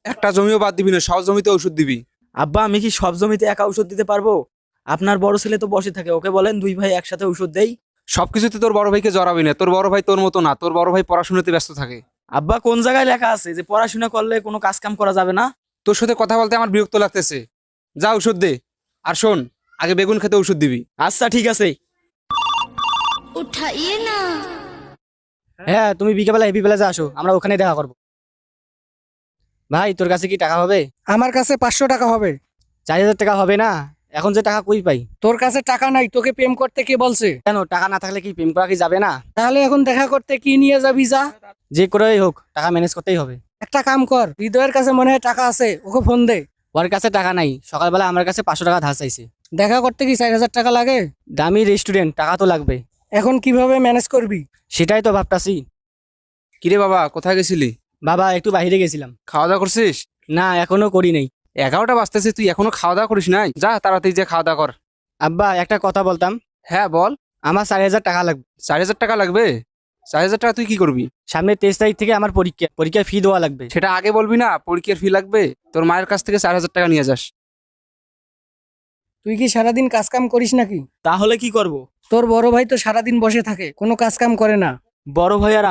একটা জমিও বাদ দিবি না, সব জমিতে ওষুধ দিবি। আব্বা আমি কি সব জমিতে একা ঔষধ দিতে পারবো? আপনার বড় ছেলে তো বসে থাকে, ওকে বলেন দুই ভাই একসাথে ঔষধ দেই। সবকিছুতে তোর বড় ভাইকে জড়াবি না, তোর বড় ভাই তোর মতো না, তোর বড় ভাই পড়াশোনাতে ব্যস্ত থাকে। আব্বা কোন জায়গায় লেখা আছে যে পড়াশোনা করলে কোনো কাজ কাম করা যাবে না? তোর সাথে কথা বলতে আমার বিরক্ত লাগতেছে। যা ওষুধ দে। আর শোন, আগে বেগুন খেতে ওষুধ দিবি। আচ্ছা ঠিক আছে। उठाइए ना। হ্যাঁ তুমি বিকেলবেলা হেভি বেলা আসো, আমরা ওখানে দেখা করবো। ভাই তোর কাছে কি টাকা হবে? আমার কাছে 500 টাকা হবে। 4000 টাকা হবে না? এখন যে টাকা কই পাই? তোর কাছে টাকা নাই, তোকে প্রেম করতে কে বলছে? কেন টাকা না থাকলে কি প্রেম করা কি যাবে না? তাহলে এখন দেখা করতে কি নিয়ে যাবি? যা, যে করেই হোক টাকা ম্যানেজ করতেই হবে। একটা কাম কর, হৃদয়ের কাছে মনে হয় টাকা আছে, ওকে ফোন দে। ওর কাছে টাকা নাই, সকালবেলা আমার কাছে 500 টাকা ধার চাইছে। দেখা করতে কি 4000 টাকা লাগে? দামি রেস্টুরেন্ট, টাকা তো লাগবে। এখন কিভাবে ম্যানেজ করবি? সেটাই তো ভাবতাছি। কিরে বাবা, কোথায় গেছিলি? বাবা একটু বাইরে গেছিলাম। খাওয়া দাওয়া করছিস? না এখনো করি নাই। 11টা বাজতেছে, তুই এখনো খাওয়া দাওয়া করিস নাই? যা তাড়াতাড়ি যে খাওয়া দাওয়া কর। আব্বা একটা কথা বলতাম। হ্যাঁ বল। আমার 4000 টাকা লাগবে। 4000 টাকা লাগবে? 4000 টাকা তুই কি করবি? সামনে 23 তারিখ থেকে আমার পরীক্ষার ফি দেওয়া লাগবে। সেটা আগে বলবি না? পরীক্ষার ফি লাগবে, তোর মায়ের কাছ থেকে 4000 টাকা নিয়ে যাস। তুই কি সারাদিন কাজ কাম করিস নাকি? তাহলে কি করব? তোর বড় ভাই তো সারাদিন বসে থাকে, কোনো কাজ কাম করে না। বড় ভাই আর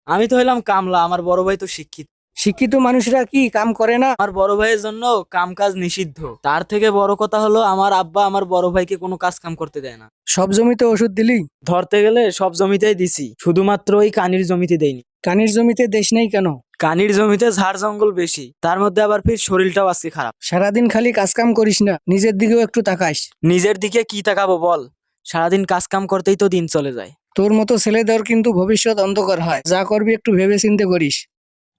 আমি তো হলাম কামলা, আমার বড় ভাই তো শিক্ষিত। শিক্ষিত মানুষরা কি কাম করে না? আমার বড় ভাইয়ের জন্য কাম কাজ নিষিদ্ধ। তার থেকে বড় কথা হলো আমার আব্বা আমার বড় ভাইকে কোনো কাজ কাম করতে দেয় না। সব জমিতে ওষুধ দিলি? ধরতে গেলে সব জমিতেই দিছি, শুধুমাত্র ওই কানির জমিতে দেইনি। কানির জমিতে দেশ নেই কেন? কানির জমিতে ঝাড় জঙ্গল বেশি, তার মধ্যে আবার ফির শরীরটাও আজকে খারাপ। সারাদিন খালি কাজ কাম করিস না, নিজের দিকেও একটু তাকাস। নিজের দিকে কি তাকাবো বল? সারাদিন কাজ কাম করতেই তো দিন চলে যায়। তোর মতো ছেলেদের কিন্তু ভবিষ্যৎ অন্ধকার হয়, যা করবি একটু ভেবে চিন্তে করিস।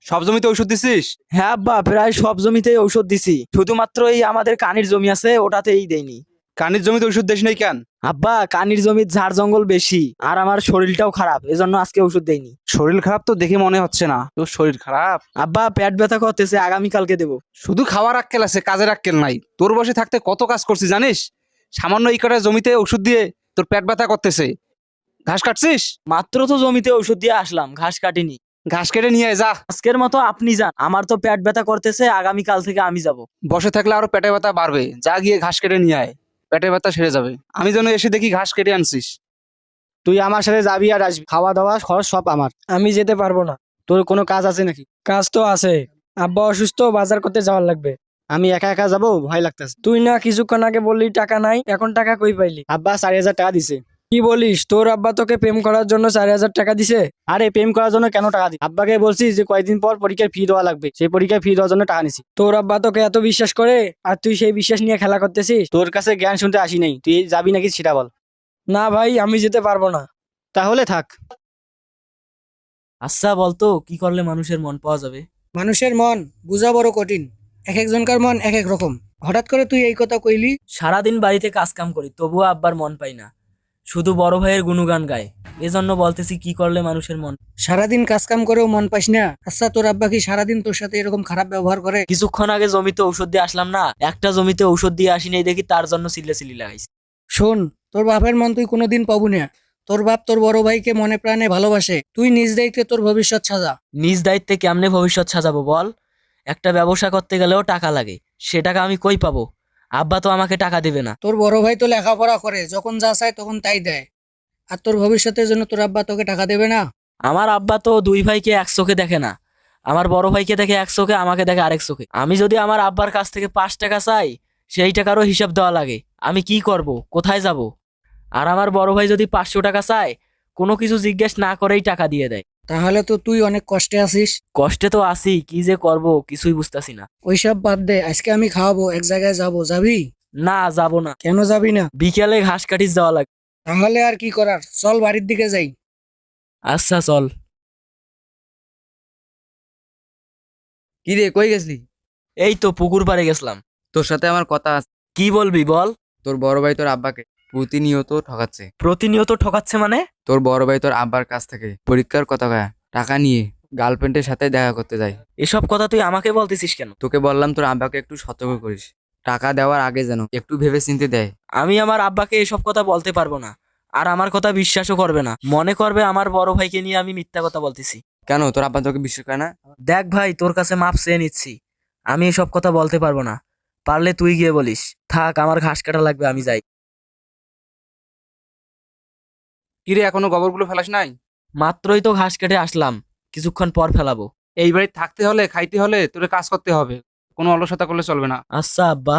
সব জমিতে ওষুধ দিছিস? হ্যাঁ আব্বা প্রায় সব জমিতেই ঔষধ দিছি, শুধুমাত্র এই আমাদের কানির জমি আছে ওটাতেই দেইনি। কানির জমিতে ওষুধ দিস নাই কেন? আব্বা কানির জমির ঝাড় জঙ্গল বেশি আর আমার শরীরটাও খারাপ, এজন্য আজকে ওষুধ দেইনি। শরীর খারাপ তো দেখে মনে হচ্ছে না তোর শরীর খারাপ। আব্বা পেট ব্যথা করতেছে, আগামীকালকে দেবো। শুধু খাওয়ার আক্কেল আছে, কাজের আক্কেল নাই। তোর বসে থাকতে কত কাজ করছিস জানিস? সামান্য এই কটা জমিতে ওষুধ দিয়ে তোর পেট ব্যথা করতেছে। ঘাস কাটছিস? মাত্র তো জমিতে ওষুধ দিয়ে আসলাম, ঘাস কাটিনি। ঘাস কেটে নিয়ে আয় যা। আজকের মতো আপনি যান, আমার তো পেট ব্যথা করতেছে, আগামীকাল থেকে আমি যাব। বসে থাকলে আরো পেটে ব্যথা বাড়বে, যা গিয়ে ঘাস কেটে নিয়ে আয়, পেটে ব্যথা সেরে যাবে। আমি যেন এসে দেখি ঘাস কেটে আনছিস। তুই আমার সাথে যাবি আর আসবি, খাওয়া দাওয়া খরচ সব আমার। আমি যেতে পারবো না। তোর কোনো কাজ আছে নাকি? কাজ তো আছে, আব্বা অসুস্থ, বাজার করতে যাওয়ার লাগবে। আমি একা একা যাবো, ভয় লাগতেছে। তুই না কিছুক্ষণ আগে বললি টাকা নাই, এখন টাকা কই পাইলি? আব্বা 4000 টাকা দিছে। কি বলিস, তোর আব্বা তোকে প্রেম করার জন্য 4000 টাকা দিছে? আরে প্রেম করার জন্য কেন টাকা দি? আব্বাকে বলছি যে কয়েকদিন পর পরীক্ষার ফি দেওয়া লাগবে, সেই পরীক্ষার ফি দেওয়ার জন্য টাকা নিছি। তোর আব্বা তোকে এত বিশ্বাস করে, আর তুই সেই বিশ্বাস নিয়ে খেলা করতেছিস? তোর কাছে জ্ঞান শুনতে আসি নাই, তুই যাবি নাকি সেটা বল। না ভাই, আমি যেতে পারবো না। তাহলে থাক। আচ্ছা বলতো কি করলে মানুষের মন পাওয়া যাবে? মানুষের মন বোঝা বড় কঠিন, এক একজনকার মন এক এক রকম। হঠাৎ করে তুই এই কথা কইলি? সারাদিন বাড়িতে কাজ কাম করি, তবুও আব্বার মন পাই না, শুধু বড় ভাইয়ের গুণগান গায়। এজন্য বলতেছি কি করলে মানুষের মন। সারাদিন কাজ কাম করেও মন পাইস না? আচ্ছা, তোর আব্বা কি সারাদিন তোর সাথে এরকম খারাপ ব্যবহার করে? কিছুক্ষণ আগে জমিতে ঔষধ দিয়ে আসলাম না, একটা জমিতে ঔষধ দিয়ে আসি নাই দেখি তার জন্য চিল্লাচিল্লি লাগাইছে। শোন, তোর বাপের মন তুই কোনোদিন পাবো না। তোর বাপ তোর বড় ভাইকে মনে প্রাণে ভালোবাসে, তুই নিজ দায়িত্বে তোর ভবিষ্যৎ সাজা। নিজ দায়িত্বে কেমনে ভবিষ্যৎ সাজাবো বল? একটা ব্যবসা করতে গেলেও টাকা লাগে, সে টাকা আমি কই পাবো? আব্বা তো আমাকে টাকা দেবে না। তোর বড় ভাই তো লেখাপড়া করে, যখন যা চায় তখন তাই দেয়। আর তোর ভবিষ্যতের জন্য তোর আব্বা তোকে টাকা দেবে না? আমার আব্বা তো দুই ভাইকে এক চোখে দেখে না, আমার বড় ভাইকে দেখে এক চোখে, আমাকে দেখে আরেক চোখে। আমি যদি আমার আব্বার কাছ থেকে 5 টাকা চাই, সেই টাকারও হিসাব দেওয়া লাগে। আমি কি করব, কোথায় যাব? আর আমার বড় ভাই যদি 500 টাকা চায়, কোনো কিছু জিজ্ঞেস না করেই টাকা দিয়ে দেয়। তাহলে তো তুই অনেক কষ্টে আছিস। কষ্টে তো আছি, কি যে করব কিছুই বুঝতাছি না। ওইসব বাদ দে, আজকে আমি খাওয়াবো, এক জায়গায় যাবো, যাবি? না যাব না, কেন যাবি না? বিকেলে ঘাস কাটিস যাওয়া লাগে। তাহলে আর কি করার, চল বাড়ির দিকে যাই। আচ্ছা চল। কি রে, কই গেছলি? এই তো পুকুর পাড়ে গেছিলাম। তোর সাথে আমার কথা আছে। কি বলবি বল? তোর বড় ভাই তোর আব্বাকে প্রতিনিয়ত ঠকাচ্ছে। প্রতিনিয়ত ঠকাচ্ছে মানে? তোর বড় ভাই তোর আব্বার কাছ থেকে পরীক্ষার কথা কয়া টাকা নিয়ে গার্লফ্রেন্ডের সাথে দেখা করতে যায়। এসব কথা তুই আমাকে বলতেছিস কেন? তোকে বললাম তোর আব্বাকে একটু সতর্ক করিস, টাকা দেওয়ার আগে যেন একটু ভেবে চিন্তে দেয়। আমি আমার আব্বাকে এসব কথা বলতে পারবো না, আর আমার কথা বিশ্বাসও করবে না, মনে করবে আমার বড় ভাইকে নিয়ে আমি মিথ্যা কথা বলতেছি। কেন তোর আব্বা তোকে বিশ্বাস করে না? দেখ ভাই, তোর কাছে মাপ চেয়ে নিচ্ছি, আমি এসব কথা বলতে পারবো না, পারলে তুই গিয়ে বলিস। থাক, আমার ঘাস কাটা লাগবে, আমি যাই। কিরে এখনো গোবরগুলো ফেলাস নাই? মাত্রই তো ঘাস কেটে আসলাম, কিছুক্ষণ পর ফেলাবো। এই বাড়ি থাকতে হলে খাইতে হলে তোরে কাজ করতে হবে, কোনো অলসতা করলে চলবে না। আচ্ছা আব্বা,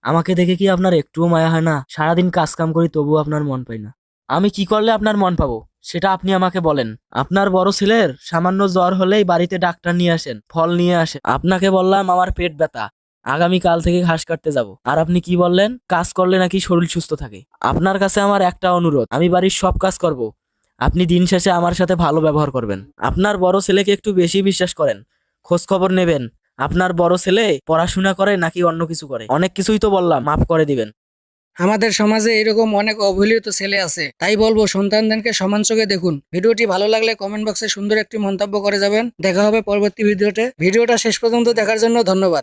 আমাকে দেখে কি আপনার একটুও মায়া হয় না? সারাদিন কাজ কাম করি তবুও আপনার মন পাই না। আমি কি করলে আপনার মন পাবো সেটা আপনি আমাকে বলেন। আপনার বড় ছেলের সামান্য জ্বর হলেই বাড়িতে ডাক্তার নিয়ে আসেন, ফল নিয়ে আসেন। আপনাকে বললাম আমার পেট ব্যথা, আগামী কাল থেকে ঘাস কাটতে যাব, আর আপনি কি বললেন কাজ করলে নাকি শরীর সুস্থ থাকে। আপনার কাছে আমার একটা অনুরোধ, আমি বাড়ির সব কাজ করব, আপনি দিন শেষে আমার সাথে ভালো ব্যবহার করবেন। আপনার বড় ছেলেকে একটু বেশি বিশ্বাস করেন, খোঁজ খবর নেবেন। আপনার বড় ছেলে পড়াশোনা করে নাকি অন্য কিছু করে? অনেক কিছুই তো বললাম, মাফ করে দিবেন। আমাদের সমাজে এরকম অনেক অবহেলিত ছেলে আছে, তাই বলবো সন্তানদেরকে সমান চোখে দেখুন। ভিডিওটি ভালো লাগলে কমেন্ট বক্সে সুন্দর একটি মন্তব্য করে যাবেন। দেখা হবে পরবর্তী ভিডিওতে। ভিডিওটা শেষ পর্যন্ত দেখার জন্য ধন্যবাদ।